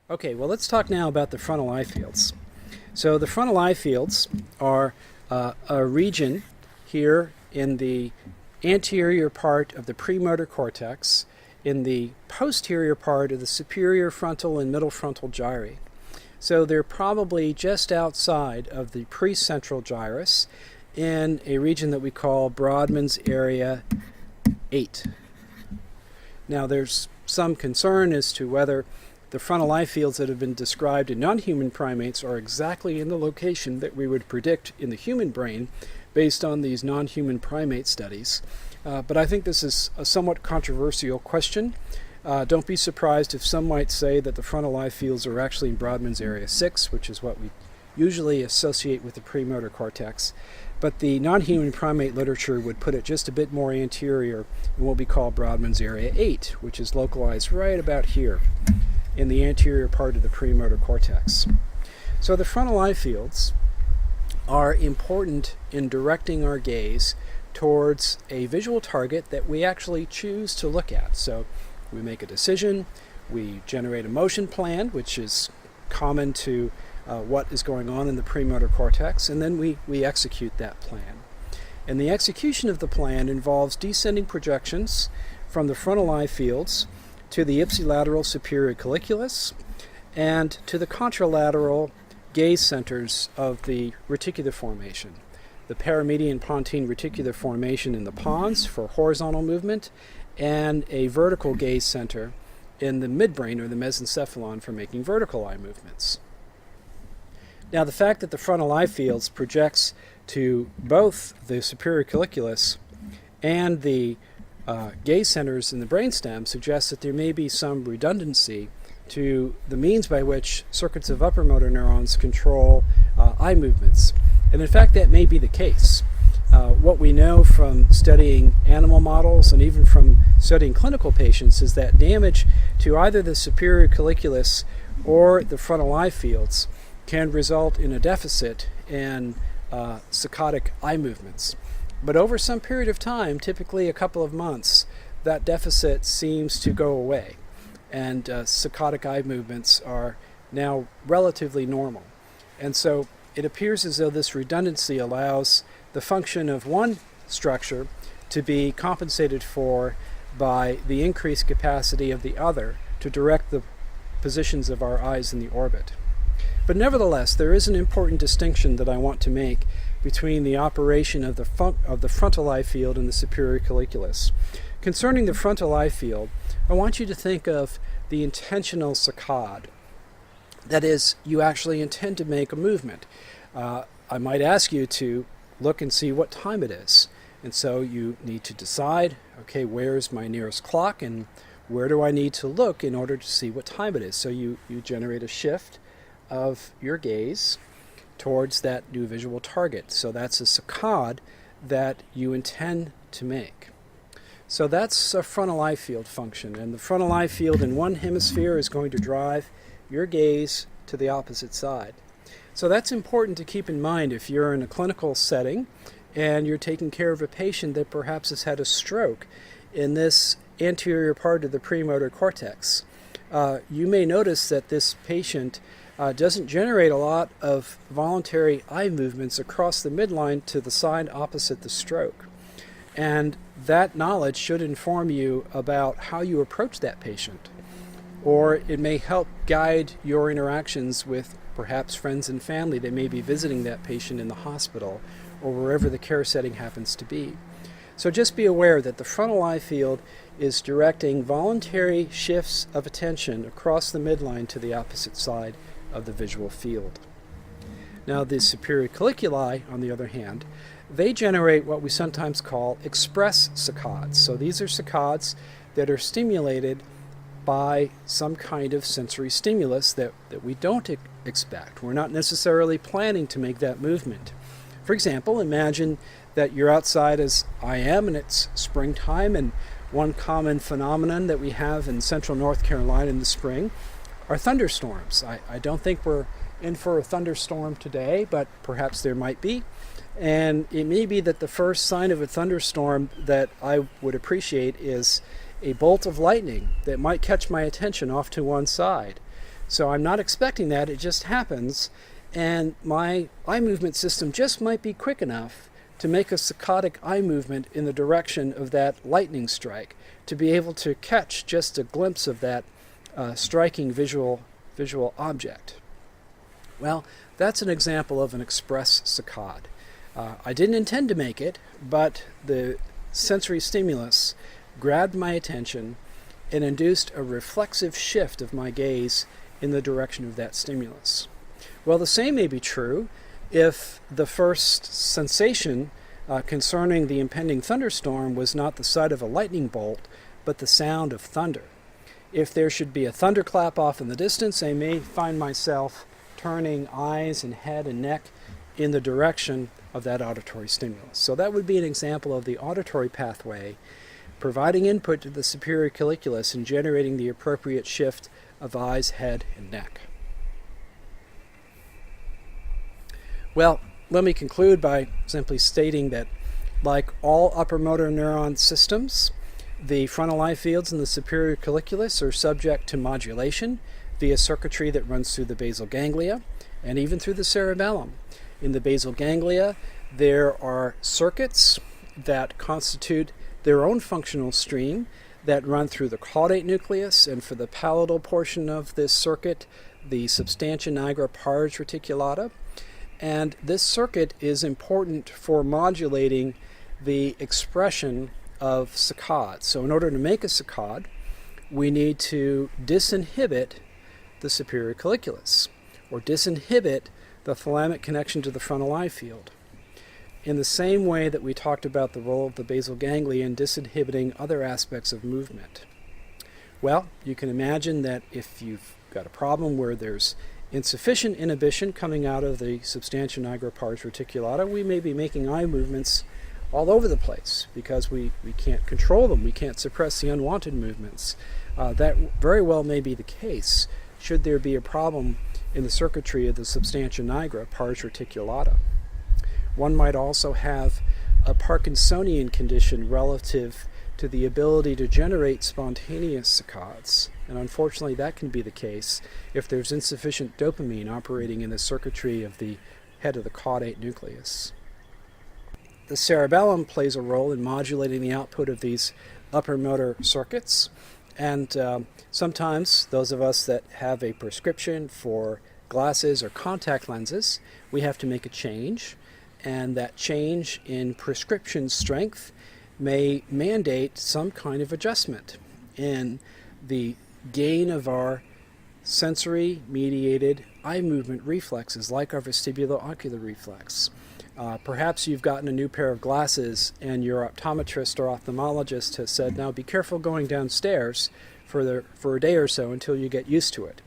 Okay, well, let's talk now about the frontal eye fields. So the frontal eye fields are a region here in the anterior part of the premotor cortex, in the posterior part of the superior frontal and middle frontal gyri. So they're probably just outside of the precentral gyrus in a region that we call Brodmann's area 8. Now there's some concern as to whether the frontal eye fields that have been described in non-human primates are exactly in the location that we would predict in the human brain based on these non-human primate studies. But I think this is a somewhat controversial question. Don't be surprised if some might say that the frontal eye fields are actually in Brodmann's area 6, which is what we usually associate with the premotor cortex. But the non-human primate literature would put it just a bit more anterior in what we call Brodmann's area 8, which is localized right about here in the anterior part of the premotor cortex. So the frontal eye fields are important in directing our gaze towards a visual target that we actually choose to look at. So we make a decision, we generate a motion plan, which is common to what is going on in the premotor cortex, and then we execute that plan. And the execution of the plan involves descending projections from the frontal eye fields to the ipsilateral superior colliculus and to the contralateral gaze centers of the reticular formation. The paramedian pontine reticular formation in the pons for horizontal movement, and a vertical gaze center in the midbrain or the mesencephalon for making vertical eye movements. Now, the fact that the frontal eye fields projects to both the superior colliculus and the gaze centers in the brainstem suggests that there may be some redundancy to the means by which circuits of upper motor neurons control eye movements. And in fact, that may be the case. What we know from studying animal models and even from studying clinical patients is that damage to either the superior colliculus or the frontal eye fields can result in a deficit in saccadic eye movements. But over some period of time, typically a couple of months, that deficit seems to go away, and saccadic eye movements are now relatively normal. And so it appears as though this redundancy allows the function of one structure to be compensated for by the increased capacity of the other to direct the positions of our eyes in the orbit. But nevertheless, there is an important distinction that I want to make between the operation of the frontal eye field and the superior colliculus. Concerning the frontal eye field, I want you to think of the intentional saccade. That is, you actually intend to make a movement. I might ask you to look and see what time it is. And so you need to decide, okay, where is my nearest clock and where do I need to look in order to see what time it is? So you generate a shift of your gaze towards that new visual target. So that's a saccade that you intend to make. So that's a frontal eye field function, and the frontal eye field in one hemisphere is going to drive your gaze to the opposite side. So that's important to keep in mind if you're in a clinical setting and you're taking care of a patient that perhaps has had a stroke in this anterior part of the premotor cortex. You may notice that this patient doesn't generate a lot of voluntary eye movements across the midline to the side opposite the stroke. And that knowledge should inform you about how you approach that patient. Or it may help guide your interactions with perhaps friends and family that may be visiting that patient in the hospital or wherever the care setting happens to be. So just be aware that the frontal eye field is directing voluntary shifts of attention across the midline to the opposite side of the visual field. Now the superior colliculi, on the other hand, they generate what we sometimes call express saccades. So these are saccades that are stimulated by some kind of sensory stimulus that we don't expect. We're not necessarily planning to make that movement. For example, imagine that you're outside as I am and it's springtime, and one common phenomenon that we have in central North Carolina in the spring are thunderstorms. I don't think we're in for a thunderstorm today, but perhaps there might be. And it may be that the first sign of a thunderstorm that I would appreciate is a bolt of lightning that might catch my attention off to one side. So I'm not expecting that, it just happens, and my eye movement system just might be quick enough to make a saccadic eye movement in the direction of that lightning strike, to be able to catch just a glimpse of that striking visual object. Well, that's an example of an express saccade. I didn't intend to make it, but the sensory stimulus grabbed my attention and induced a reflexive shift of my gaze in the direction of that stimulus. Well, the same may be true if the first sensation concerning the impending thunderstorm was not the sight of a lightning bolt, but the sound of thunder. If there should be a thunderclap off in the distance, I may find myself turning eyes and head and neck in the direction of that auditory stimulus. So that would be an example of the auditory pathway providing input to the superior colliculus and generating the appropriate shift of eyes, head, and neck. Well, let me conclude by simply stating that, like all upper motor neuron systems, the frontal eye fields in the superior colliculus are subject to modulation via circuitry that runs through the basal ganglia and even through the cerebellum. In the basal ganglia, there are circuits that constitute their own functional stream that run through the caudate nucleus, and for the palatal portion of this circuit, the substantia nigra pars reticulata. And this circuit is important for modulating the expression of saccades. So in order to make a saccade, we need to disinhibit the superior colliculus, or disinhibit the thalamic connection to the frontal eye field, in the same way that we talked about the role of the basal ganglia in disinhibiting other aspects of movement. Well, you can imagine that if you've got a problem where there's insufficient inhibition coming out of the substantia nigra pars reticulata, we may be making eye movements all over the place because we can't control them. We can't suppress the unwanted movements. That very well may be the case should there be a problem in the circuitry of the substantia nigra pars reticulata. One might also have a Parkinsonian condition relative to the ability to generate spontaneous saccades. And unfortunately, that can be the case if there's insufficient dopamine operating in the circuitry of the head of the caudate nucleus. The cerebellum plays a role in modulating the output of these upper motor circuits. And sometimes those of us that have a prescription for glasses or contact lenses, we have to make a change. And that change in prescription strength may mandate some kind of adjustment in the gain of our sensory-mediated eye movement reflexes, like our vestibulo-ocular reflex. Perhaps you've gotten a new pair of glasses and your optometrist or ophthalmologist has said, now be careful going downstairs for a day or so until you get used to it.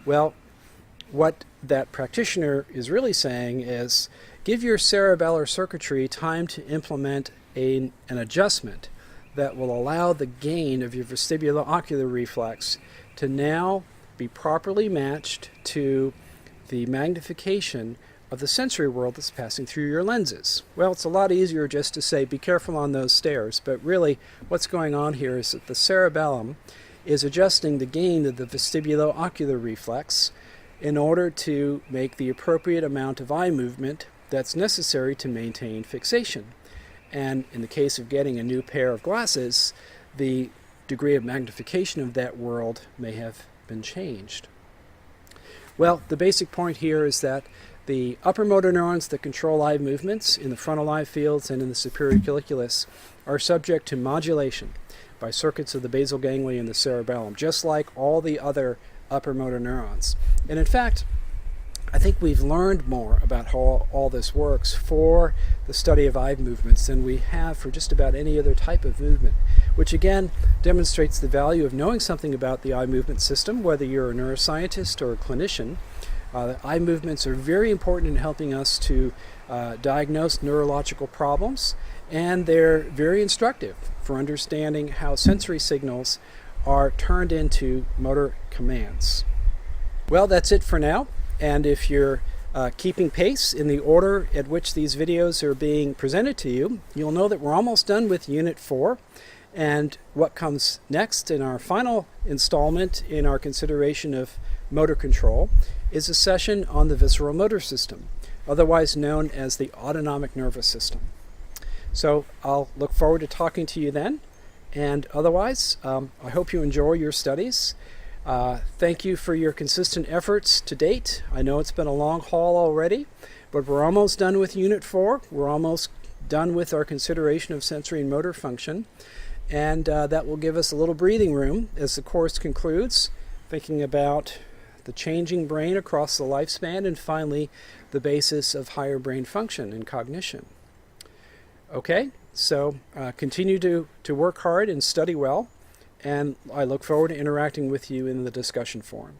Well, what that practitioner is really saying is give your cerebellar circuitry time to implement an adjustment that will allow the gain of your vestibulo-ocular reflex to now be properly matched to the magnification of the sensory world that's passing through your lenses. Well, it's a lot easier just to say be careful on those stairs, but really what's going on here is that the cerebellum is adjusting the gain of the vestibulo-ocular reflex in order to make the appropriate amount of eye movement that's necessary to maintain fixation. And in the case of getting a new pair of glasses, the degree of magnification of that world may have been changed. Well, the basic point here is that the upper motor neurons that control eye movements in the frontal eye fields and in the superior colliculus are subject to modulation by circuits of the basal ganglia and the cerebellum, just like all the other upper motor neurons. And in fact, I think we've learned more about how all this works for the study of eye movements than we have for just about any other type of movement, which again demonstrates the value of knowing something about the eye movement system, whether you're a neuroscientist or a clinician. Eye movements are very important in helping us to diagnose neurological problems, and they're very instructive for understanding how sensory signals are turned into motor commands. Well, that's it for now. And if you're keeping pace in the order at which these videos are being presented to you, you'll know that we're almost done with Unit 4. And what comes next in our final installment in our consideration of motor control is a session on the visceral motor system, otherwise known as the autonomic nervous system. So I'll look forward to talking to you then, and otherwise, I hope you enjoy your studies. Thank you for your consistent efforts to date. I know it's been a long haul already, but we're almost done with Unit 4. We're almost done with our consideration of sensory and motor function, and that will give us a little breathing room as the course concludes, thinking about the changing brain across the lifespan, and finally the basis of higher brain function and cognition. Okay, so continue to work hard and study well, and I look forward to interacting with you in the discussion forum.